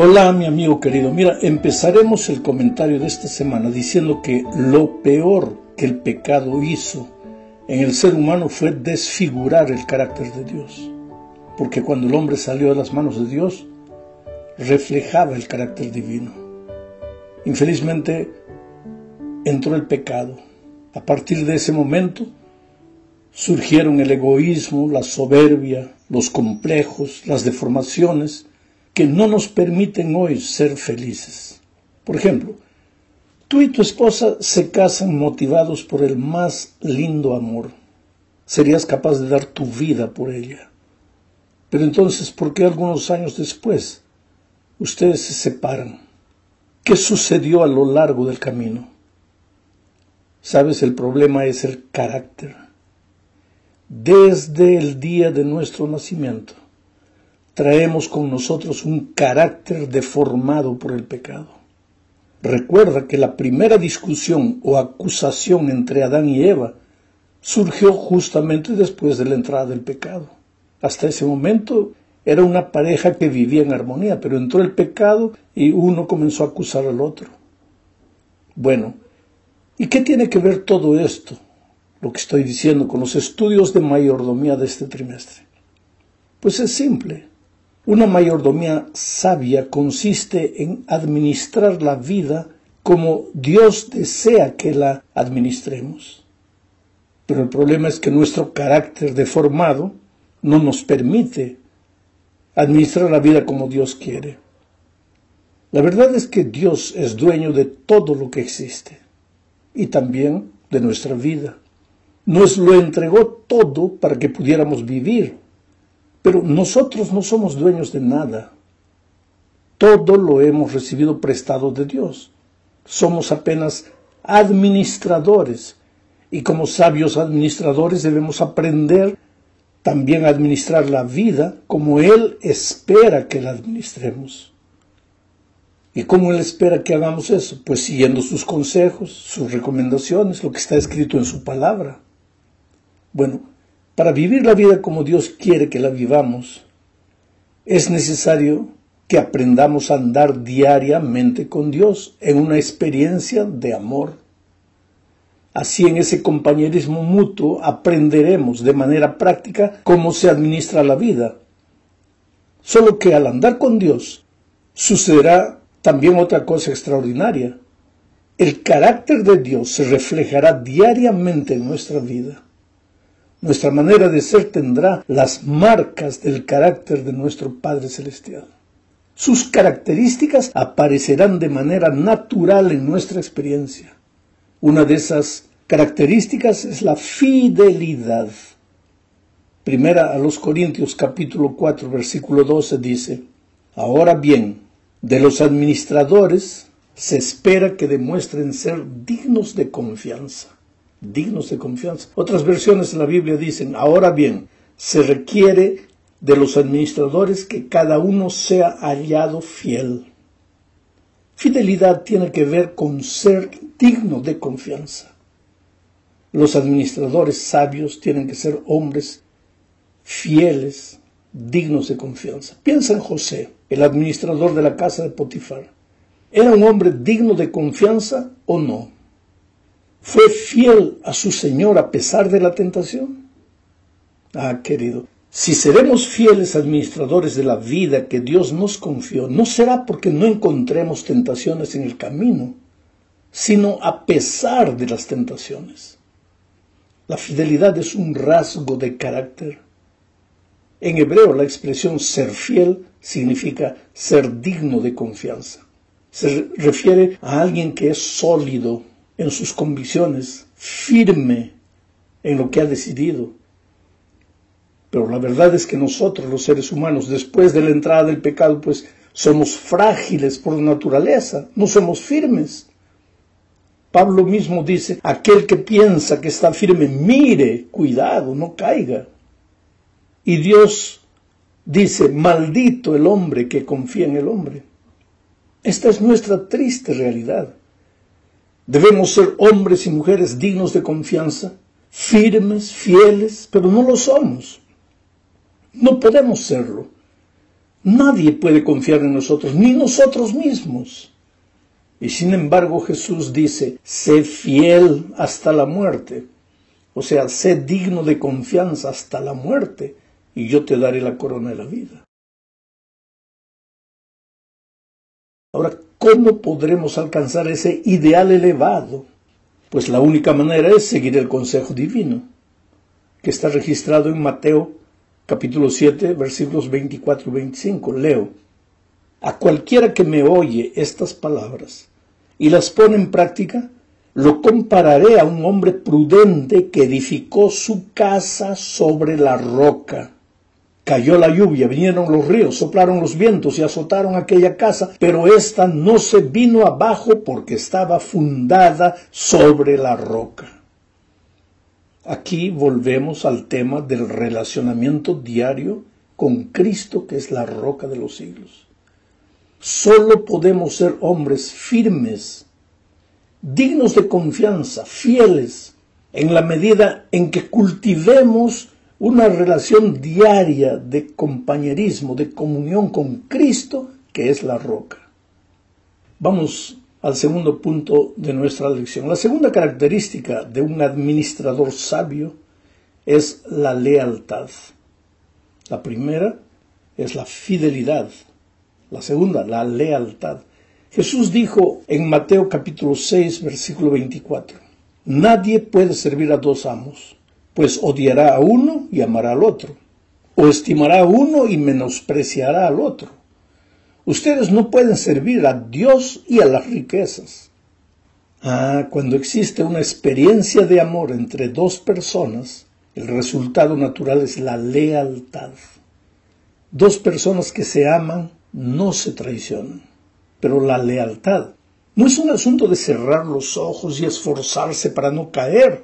Hola mi amigo querido, mira, empezaremos el comentario de esta semana diciendo que lo peor que el pecado hizo en el ser humano fue desfigurar el carácter de Dios. Porque cuando el hombre salió de las manos de Dios, reflejaba el carácter divino. Infelizmente entró el pecado. A partir de ese momento surgieron el egoísmo, la soberbia, los complejos, las deformaciones que no nos permiten hoy ser felices. Por ejemplo, tú y tu esposa se casan motivados por el más lindo amor. Serías capaz de dar tu vida por ella. Pero entonces, ¿por qué algunos años después ustedes se separan? ¿Qué sucedió a lo largo del camino? ¿Sabes? El problema es el carácter. Desde el día de nuestro nacimiento, traemos con nosotros un carácter deformado por el pecado. Recuerda que la primera discusión o acusación entre Adán y Eva surgió justamente después de la entrada del pecado. Hasta ese momento era una pareja que vivía en armonía, pero entró el pecado y uno comenzó a acusar al otro. Bueno, ¿y qué tiene que ver todo esto, lo que estoy diciendo, con los estudios de mayordomía de este trimestre? Pues es simple. Una mayordomía sabia consiste en administrar la vida como Dios desea que la administremos. Pero el problema es que nuestro carácter deformado no nos permite administrar la vida como Dios quiere. La verdad es que Dios es dueño de todo lo que existe y también de nuestra vida. Nos lo entregó todo para que pudiéramos vivir. Pero nosotros no somos dueños de nada. Todo lo hemos recibido prestado de Dios. Somos apenas administradores. Y como sabios administradores debemos aprender también a administrar la vida como Él espera que la administremos. ¿Y cómo Él espera que hagamos eso? Pues siguiendo sus consejos, sus recomendaciones, lo que está escrito en su palabra. Bueno, para vivir la vida como Dios quiere que la vivamos, es necesario que aprendamos a andar diariamente con Dios en una experiencia de amor. Así, en ese compañerismo mutuo, aprenderemos de manera práctica cómo se administra la vida. Solo que al andar con Dios, sucederá también otra cosa extraordinaria. El carácter de Dios se reflejará diariamente en nuestra vida. Nuestra manera de ser tendrá las marcas del carácter de nuestro Padre Celestial. Sus características aparecerán de manera natural en nuestra experiencia. Una de esas características es la fidelidad. Primera a los Corintios capítulo 4 versículo 12 dice: Ahora bien, de los administradores se espera que demuestren ser dignos de confianza. Dignos de confianza. Otras versiones de la Biblia dicen: ahora bien, se requiere de los administradores que cada uno sea hallado fiel. Fidelidad tiene que ver con ser digno de confianza. Los administradores sabios tienen que ser hombres fieles, dignos de confianza. Piensa en José, el administrador de la casa de Potifar. ¿Era un hombre digno de confianza o no? ¿Fue fiel a su Señor a pesar de la tentación? Ah, querido, si seremos fieles administradores de la vida que Dios nos confió, no será porque no encontremos tentaciones en el camino, sino a pesar de las tentaciones. La fidelidad es un rasgo de carácter. En hebreo, la expresión ser fiel significa ser digno de confianza. Se refiere a alguien que es sólido en sus convicciones, firme en lo que ha decidido. Pero la verdad es que nosotros, los seres humanos, después de la entrada del pecado, pues somos frágiles por naturaleza, no somos firmes. Pablo mismo dice: aquel que piensa que está firme, mire, cuidado, no caiga. Y Dios dice: maldito el hombre que confía en el hombre. Esta es nuestra triste realidad. Debemos ser hombres y mujeres dignos de confianza, firmes, fieles, pero no lo somos. No podemos serlo. Nadie puede confiar en nosotros, ni nosotros mismos. Y sin embargo Jesús dice, sé fiel hasta la muerte. O sea, sé digno de confianza hasta la muerte, y yo te daré la corona de la vida. Ahora, ¿cómo podremos alcanzar ese ideal elevado? Pues la única manera es seguir el consejo divino, que está registrado en Mateo capítulo 7, versículos 24 y 25. Leo: a cualquiera que me oye estas palabras y las pone en práctica, lo compararé a un hombre prudente que edificó su casa sobre la roca. Cayó la lluvia, vinieron los ríos, soplaron los vientos y azotaron aquella casa, pero ésta no se vino abajo porque estaba fundada sobre la roca. Aquí volvemos al tema del relacionamiento diario con Cristo, que es la roca de los siglos. Solo podemos ser hombres firmes, dignos de confianza, fieles, en la medida en que cultivemos una relación diaria de compañerismo, de comunión con Cristo, que es la roca. Vamos al segundo punto de nuestra lección. La segunda característica de un administrador sabio es la lealtad. La primera es la fidelidad. La segunda, la lealtad. Jesús dijo en Mateo capítulo 6, versículo 24, nadie puede servir a dos amos, pues odiará a uno y amará al otro, o estimará a uno y menospreciará al otro. Ustedes no pueden servir a Dios y a las riquezas. Cuando existe una experiencia de amor entre dos personas, el resultado natural es la lealtad. Dos personas que se aman no se traicionan. Pero la lealtad no es un asunto de cerrar los ojos y esforzarse para no caer.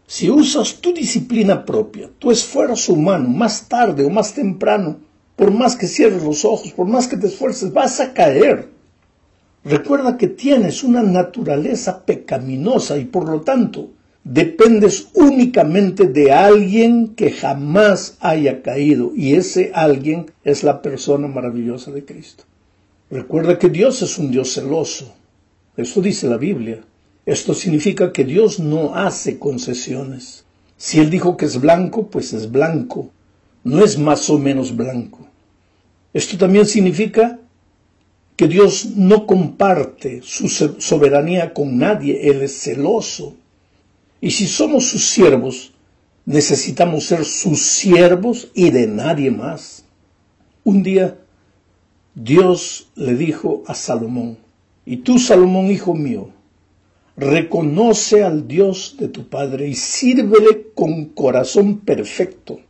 Si usas tu disciplina propia, tu esfuerzo humano, más tarde o más temprano, por más que cierres los ojos, por más que te esfuerces, vas a caer. Recuerda que tienes una naturaleza pecaminosa y por lo tanto dependes únicamente de alguien que jamás haya caído, y ese alguien es la persona maravillosa de Cristo. Recuerda que Dios es un Dios celoso. Eso dice la Biblia. Esto significa que Dios no hace concesiones. Si Él dijo que es blanco, pues es blanco. No es más o menos blanco. Esto también significa que Dios no comparte su soberanía con nadie. Él es celoso. Y si somos sus siervos, necesitamos ser sus siervos y de nadie más. Un día, Dios le dijo a Salomón, y tú, Salomón, hijo mío, reconoce al Dios de tu Padre y sírvele con corazón perfecto,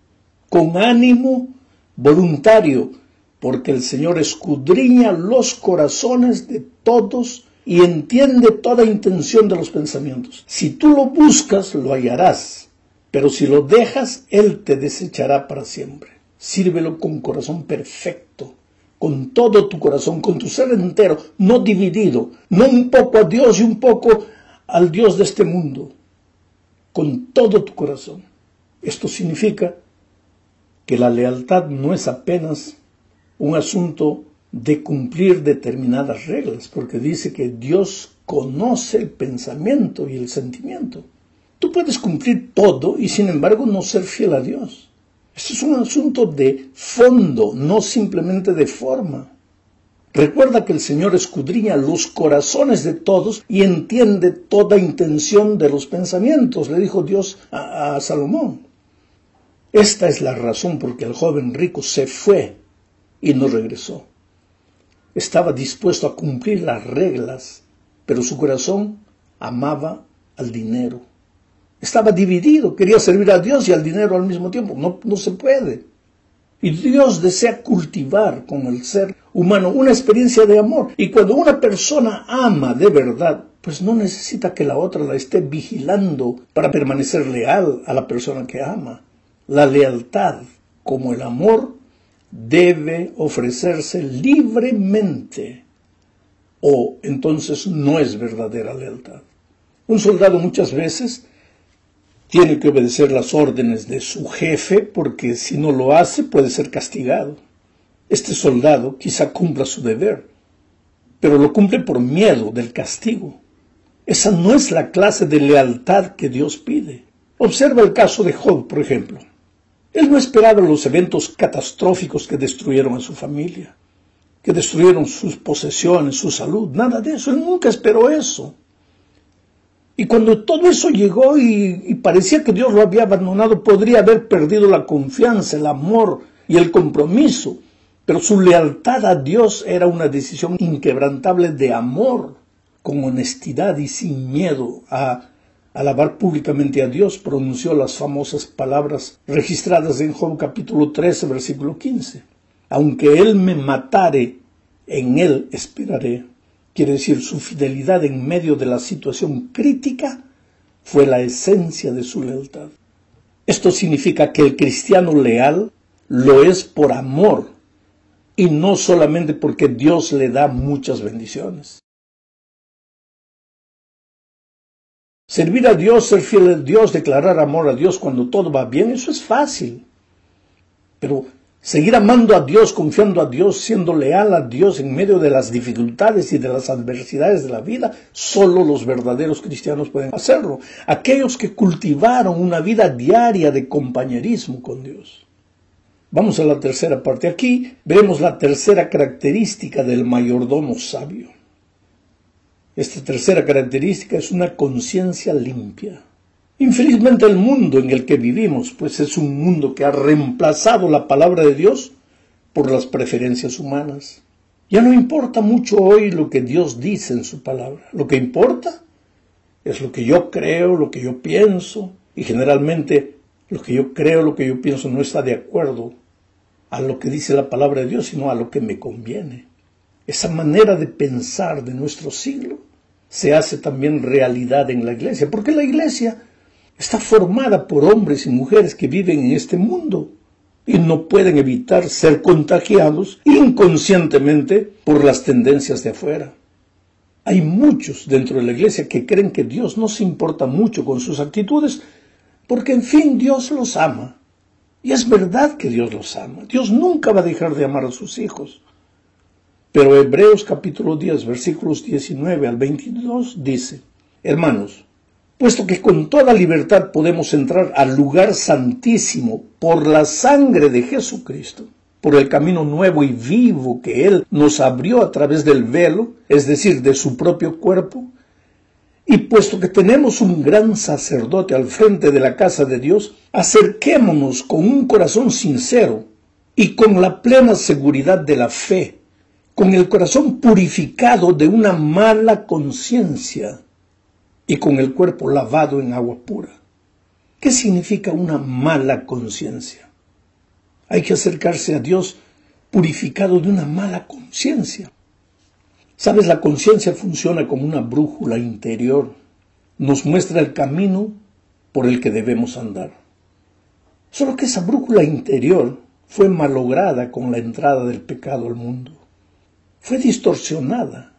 con ánimo voluntario, porque el Señor escudriña los corazones de todos y entiende toda intención de los pensamientos. Si tú lo buscas, lo hallarás, pero si lo dejas, Él te desechará para siempre. Sírvelo con corazón perfecto, con todo tu corazón, con tu ser entero, no dividido, no un poco a Dios y un poco al Dios de este mundo, con todo tu corazón. Esto significa que la lealtad no es apenas un asunto de cumplir determinadas reglas, porque dice que Dios conoce el pensamiento y el sentimiento. Tú puedes cumplir todo y sin embargo no ser fiel a Dios. Esto es un asunto de fondo, no simplemente de forma. Recuerda que el Señor escudriña los corazones de todos y entiende toda intención de los pensamientos, le dijo Dios a Salomón. Esta es la razón por que el joven rico se fue y no regresó. Estaba dispuesto a cumplir las reglas, pero su corazón amaba al dinero. Estaba dividido, quería servir a Dios y al dinero al mismo tiempo. No se puede. Y Dios desea cultivar con el ser humano una experiencia de amor. Y cuando una persona ama de verdad, pues no necesita que la otra la esté vigilando para permanecer leal a la persona que ama. La lealtad, como el amor, debe ofrecerse libremente, o entonces no es verdadera lealtad. Un soldado muchas veces tiene que obedecer las órdenes de su jefe porque si no lo hace puede ser castigado. Este soldado quizá cumpla su deber, pero lo cumple por miedo del castigo. Esa no es la clase de lealtad que Dios pide. Observa el caso de Job, por ejemplo. Él no esperaba los eventos catastróficos que destruyeron a su familia, que destruyeron sus posesiones, su salud, nada de eso. Él nunca esperó eso. Y cuando todo eso llegó y parecía que Dios lo había abandonado, podría haber perdido la confianza, el amor y el compromiso. Pero su lealtad a Dios era una decisión inquebrantable de amor, con honestidad y sin miedo a alabar públicamente a Dios. Pronunció las famosas palabras registradas en Job capítulo 13, versículo 15. Aunque Él me matare, en Él esperaré. Quiere decir, su fidelidad en medio de la situación crítica fue la esencia de su lealtad. Esto significa que el cristiano leal lo es por amor y no solamente porque Dios le da muchas bendiciones. Servir a Dios, ser fiel a Dios, declarar amor a Dios cuando todo va bien, eso es fácil. Pero seguir amando a Dios, confiando a Dios, siendo leal a Dios en medio de las dificultades y de las adversidades de la vida, solo los verdaderos cristianos pueden hacerlo. Aquellos que cultivaron una vida diaria de compañerismo con Dios. Vamos a la tercera parte. Aquí veremos la tercera característica del mayordomo sabio. Esta tercera característica es una conciencia limpia. Infelizmente el mundo en el que vivimos, pues es un mundo que ha reemplazado la palabra de Dios por las preferencias humanas. Ya no importa mucho hoy lo que Dios dice en su palabra. Lo que importa es lo que yo creo, lo que yo pienso, y generalmente lo que yo creo, lo que yo pienso no está de acuerdo a lo que dice la palabra de Dios, sino a lo que me conviene. Esa manera de pensar de nuestro siglo se hace también realidad en la iglesia, porque la iglesia está formada por hombres y mujeres que viven en este mundo y no pueden evitar ser contagiados inconscientemente por las tendencias de afuera. Hay muchos dentro de la iglesia que creen que Dios no se importa mucho con sus actitudes, porque en fin Dios los ama. Y es verdad que Dios los ama. Dios nunca va a dejar de amar a sus hijos. Pero Hebreos capítulo 10, versículos 19 al 22 dice: Hermanos, puesto que con toda libertad podemos entrar al lugar santísimo por la sangre de Jesucristo, por el camino nuevo y vivo que Él nos abrió a través del velo, es decir, de su propio cuerpo, y puesto que tenemos un gran sacerdote al frente de la casa de Dios, acerquémonos con un corazón sincero y con la plena seguridad de la fe, con el corazón purificado de una mala conciencia y con el cuerpo lavado en agua pura. ¿Qué significa una mala conciencia? Hay que acercarse a Dios purificado de una mala conciencia. ¿Sabes? La conciencia funciona como una brújula interior. Nos muestra el camino por el que debemos andar. Solo que esa brújula interior fue malograda con la entrada del pecado al mundo. Fue distorsionada.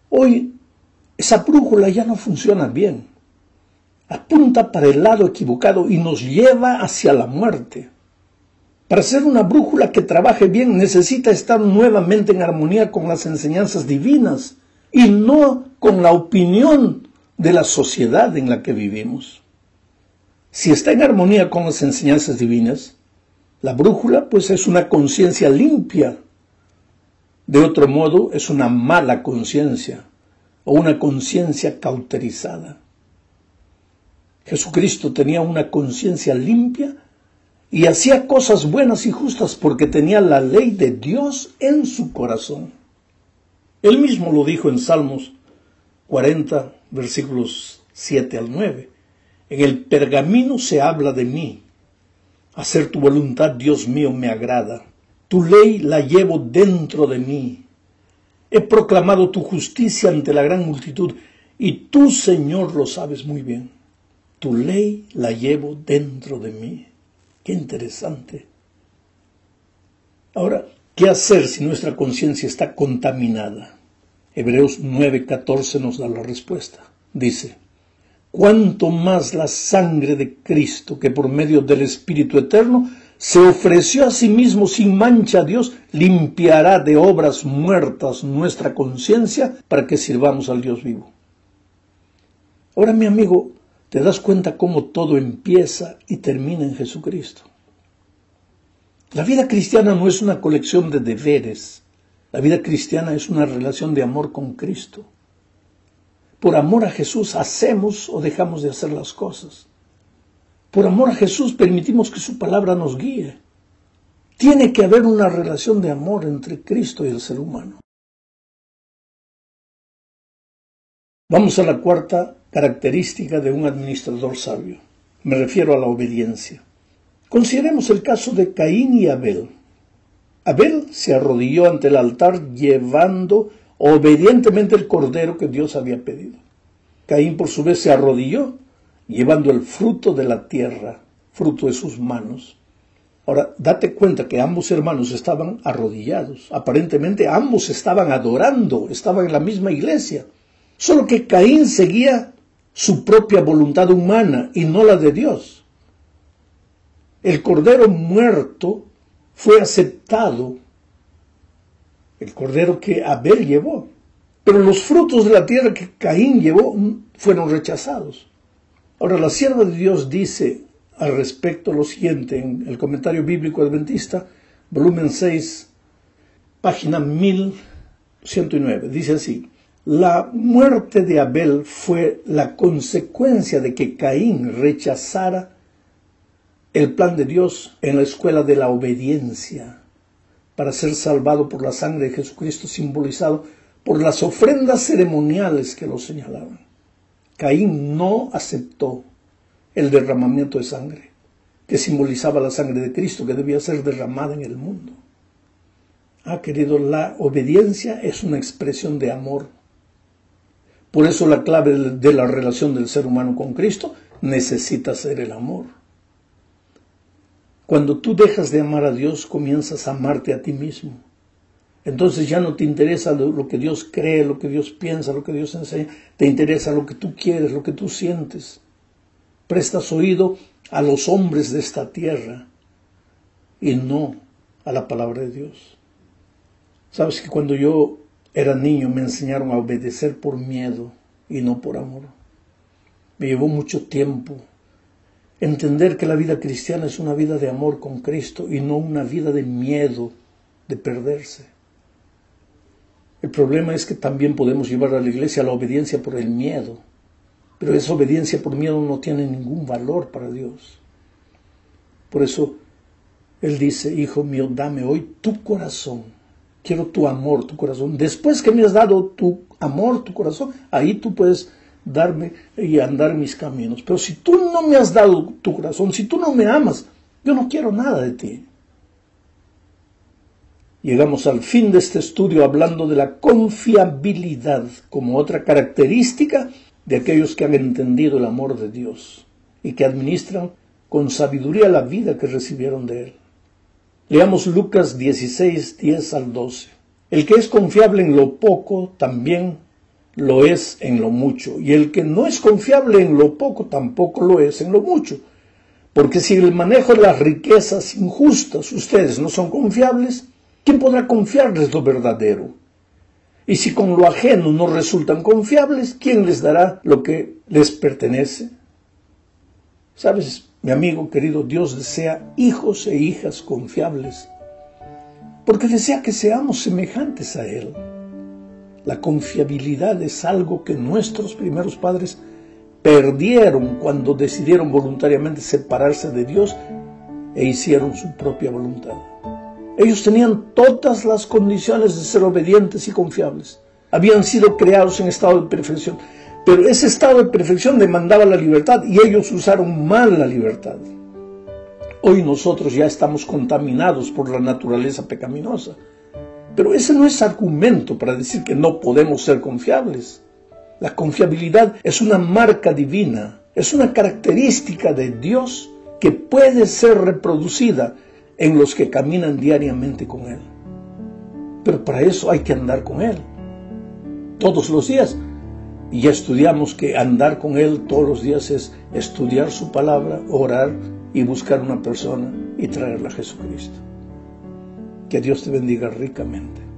Hoy esa brújula ya no funciona bien. Apunta para el lado equivocado y nos lleva hacia la muerte. Para ser una brújula que trabaje bien necesita estar nuevamente en armonía con las enseñanzas divinas y no con la opinión de la sociedad en la que vivimos. Si está en armonía con las enseñanzas divinas, la brújula pues es una conciencia limpia. De otro modo es una mala conciencia o una conciencia cauterizada. Jesucristo tenía una conciencia limpia y hacía cosas buenas y justas porque tenía la ley de Dios en su corazón. Él mismo lo dijo en Salmos 40, versículos 7 al 9. En el pergamino se habla de mí. Hacer tu voluntad, Dios mío, me agrada. Tu ley la llevo dentro de mí. He proclamado tu justicia ante la gran multitud y tú, Señor, lo sabes muy bien. Tu ley la llevo dentro de mí. Qué interesante. Ahora, ¿qué hacer si nuestra conciencia está contaminada? Hebreos 9:14 nos da la respuesta. Dice: cuanto más la sangre de Cristo, que por medio del Espíritu Eterno se ofreció a sí mismo sin mancha a Dios, limpiará de obras muertas nuestra conciencia para que sirvamos al Dios vivo. Ahora, mi amigo, te das cuenta cómo todo empieza y termina en Jesucristo. La vida cristiana no es una colección de deberes. La vida cristiana es una relación de amor con Cristo. Por amor a Jesús hacemos o dejamos de hacer las cosas. Por amor a Jesús permitimos que su palabra nos guíe. Tiene que haber una relación de amor entre Cristo y el ser humano. Vamos a la cuarta característica de un administrador sabio. Me refiero a la obediencia. Consideremos el caso de Caín y Abel. Abel se arrodilló ante el altar llevando obedientemente el cordero que Dios había pedido. Caín por su vez se arrodilló llevando el fruto de la tierra, fruto de sus manos. Ahora, date cuenta que ambos hermanos estaban arrodillados. Aparentemente ambos estaban adorando, estaban en la misma iglesia. Solo que Caín seguía su propia voluntad humana y no la de Dios. El cordero muerto fue aceptado, el cordero que Abel llevó, pero los frutos de la tierra que Caín llevó fueron rechazados. Ahora, la sierva de Dios dice al respecto lo siguiente en el Comentario Bíblico Adventista, volumen 6, página 1109. Dice así: la muerte de Abel fue la consecuencia de que Caín rechazara el plan de Dios en la escuela de la obediencia para ser salvado por la sangre de Jesucristo, simbolizado por las ofrendas ceremoniales que lo señalaban. Caín no aceptó el derramamiento de sangre, que simbolizaba la sangre de Cristo, que debía ser derramada en el mundo. Querido, la obediencia es una expresión de amor. Por eso la clave de la relación del ser humano con Cristo necesita ser el amor. Cuando tú dejas de amar a Dios, comienzas a amarte a ti mismo. Entonces ya no te interesa lo que Dios cree, lo que Dios piensa, lo que Dios enseña. Te interesa lo que tú quieres, lo que tú sientes. Prestas oído a los hombres de esta tierra y no a la palabra de Dios. Sabes que cuando yo era niño me enseñaron a obedecer por miedo y no por amor. Me llevó mucho tiempo entender que la vida cristiana es una vida de amor con Cristo y no una vida de miedo de perderse. El problema es que también podemos llevar a la iglesia la obediencia por el miedo, pero esa obediencia por miedo no tiene ningún valor para Dios. Por eso Él dice: hijo mío, dame hoy tu corazón. Quiero tu amor, tu corazón. Después que me has dado tu amor, tu corazón, ahí tú puedes darme y andar mis caminos. Pero si tú no me has dado tu corazón, si tú no me amas, yo no quiero nada de ti. Llegamos al fin de este estudio hablando de la confiabilidad como otra característica de aquellos que han entendido el amor de Dios y que administran con sabiduría la vida que recibieron de Él. Leamos Lucas 16, 10 al 12. El que es confiable en lo poco, también lo es en lo mucho. Y el que no es confiable en lo poco, tampoco lo es en lo mucho. Porque si el manejo de las riquezas injustas ustedes no son confiables, ¿quién podrá confiarles lo verdadero? Y si con lo ajeno no resultan confiables, ¿quién les dará lo que les pertenece? ¿Sabes, mi amigo querido? Dios desea hijos e hijas confiables, porque desea que seamos semejantes a Él. La confiabilidad es algo que nuestros primeros padres perdieron cuando decidieron voluntariamente separarse de Dios e hicieron su propia voluntad. Ellos tenían todas las condiciones de ser obedientes y confiables. Habían sido creados en estado de perfección, pero ese estado de perfección demandaba la libertad y ellos usaron mal la libertad. Hoy nosotros ya estamos contaminados por la naturaleza pecaminosa, pero ese no es argumento para decir que no podemos ser confiables. La confiabilidad es una marca divina, es una característica de Dios que puede ser reproducida en los que caminan diariamente con Él. Pero para eso hay que andar con Él todos los días. Y ya estudiamos que andar con Él todos los días es estudiar su palabra, orar y buscar una persona y traerla a Jesucristo. Que Dios te bendiga ricamente.